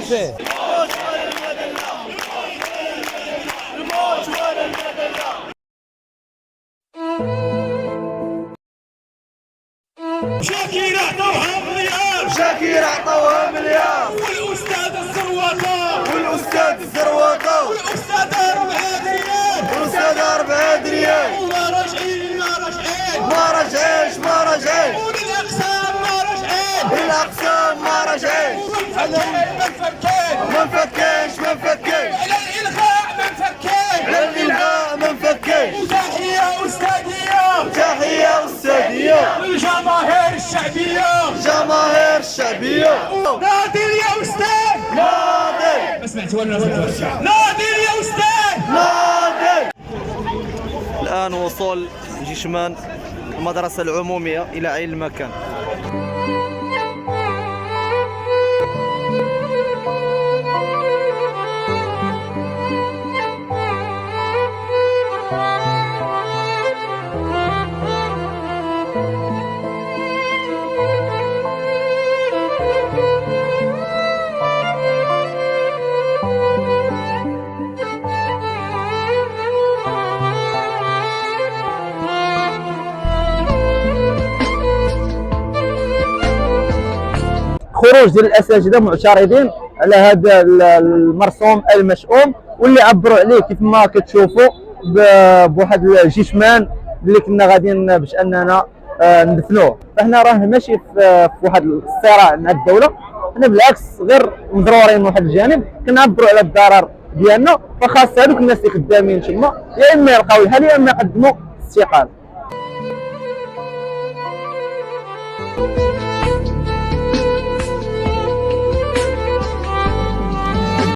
فيه. شاكير عطوها مليار، شاكير عطوها مليار، والاستاذ الزرواطه، والاستاذ الزرواطه، والاستاذ 4 ريال، والاستاذ 4 ريال، وما راجعين ما راجعين، ما راجعينش ما راجعين، وللاقسام ما راجعين، الاقسام ما راجعين، ما نفكين ما نفكيش ما نفكيش، على الالغاء ما نفكين، على الالغاء ما نفكيش. تحيه استاذيه، تحيه استاذيه للجماهير الشعبيه، الجماهير الشعبيه. ناضل يا استاذ، ناضل، ما سمعت ولا ناضل يا استاذ، ناضل. الآن وصول جيشمان المدرسة العمومية إلى عين المكان. خروج ديال الاساتذه معترضين على هذا المرسوم المشؤوم، واللي عبروا عليه كيف ما كتشوفوا بواحد الجيشمان اللي كنا غاديين باش اننا ندفنوه. فاحنا راه ماشي في واحد الصراع مع الدوله، حنا بالعكس غير مضرورين من واحد الجانب كنعبروا على الضرر ديالنا، فخاص هذوك الناس اللي خدامين تما يا اما يلقاو الحل يا اما يقدموا استقاله.